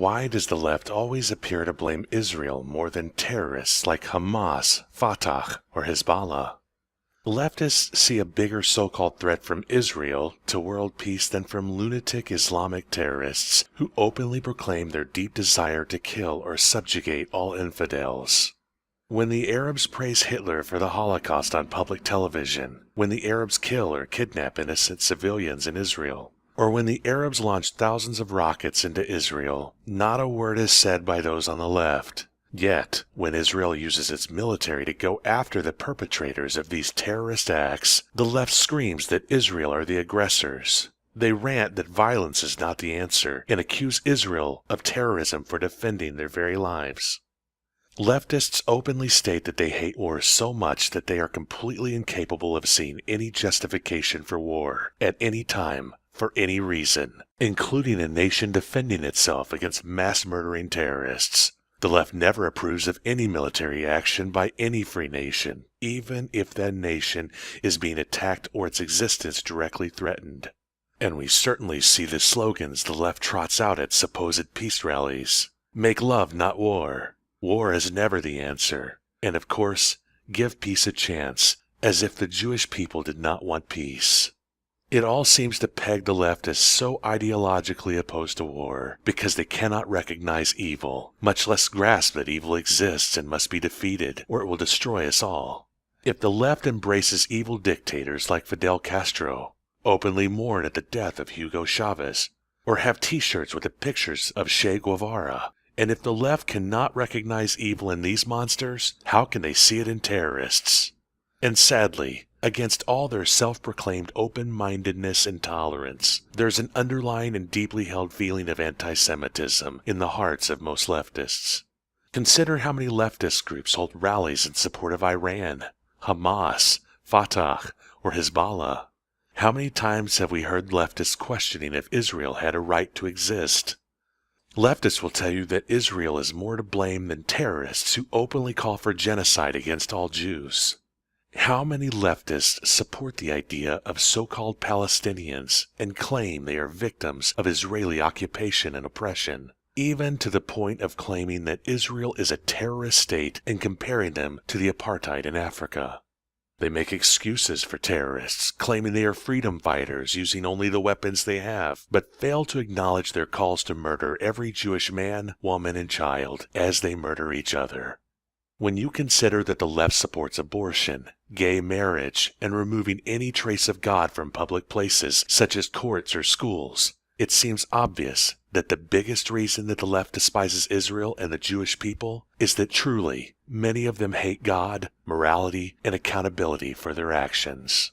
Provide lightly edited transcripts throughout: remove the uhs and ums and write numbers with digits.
Why does the left always appear to blame Israel more than terrorists like Hamas, Fatah, or Hezbollah? Leftists see a bigger so-called threat from Israel to world peace than from lunatic Islamic terrorists who openly proclaim their deep desire to kill or subjugate all infidels. When the Arabs praise Hitler for the Holocaust on public television, when the Arabs kill or kidnap innocent civilians in Israel, or when the Arabs launch thousands of rockets into Israel, not a word is said by those on the left. Yet, when Israel uses its military to go after the perpetrators of these terrorist acts, the left screams that Israel are the aggressors. They rant that violence is not the answer, and accuse Israel of terrorism for defending their very lives. Leftists openly state that they hate war so much that they are completely incapable of seeing any justification for war, at any time, for any reason, including a nation defending itself against mass-murdering terrorists. The left never approves of any military action by any free nation, even if that nation is being attacked or its existence directly threatened. And we certainly see the slogans the left trots out at supposed peace rallies. Make love, not war. War is never the answer. And of course, give peace a chance, as if the Jewish people did not want peace. It all seems to peg the left as so ideologically opposed to war because they cannot recognize evil, much less grasp that evil exists and must be defeated, or it will destroy us all. If the left embraces evil dictators like Fidel Castro, openly mourn at the death of Hugo Chavez, or have t-shirts with the pictures of Che Guevara, and if the left cannot recognize evil in these monsters, how can they see it in terrorists? And sadly, against all their self-proclaimed open-mindedness and tolerance, there's an underlying and deeply held feeling of anti-Semitism in the hearts of most leftists. Consider how many leftist groups hold rallies in support of Iran, Hamas, Fatah, or Hezbollah. How many times have we heard leftists questioning if Israel had a right to exist? Leftists will tell you that Israel is more to blame than terrorists who openly call for genocide against all Jews. How many leftists support the idea of so-called Palestinians and claim they are victims of Israeli occupation and oppression, even to the point of claiming that Israel is a terrorist state and comparing them to the apartheid in Africa? They make excuses for terrorists, claiming they are freedom fighters using only the weapons they have, but fail to acknowledge their calls to murder every Jewish man, woman, and child as they murder each other. When you consider that the left supports abortion, gay marriage, and removing any trace of God from public places such as courts or schools, it seems obvious that the biggest reason that the left despises Israel and the Jewish people is that truly, many of them hate God, morality, and accountability for their actions.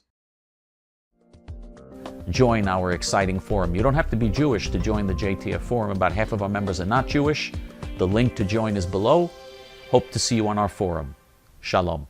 Join our exciting forum. You don't have to be Jewish to join the JTF forum. About half of our members are not Jewish. The link to join is below. Hope to see you on our forum. Shalom.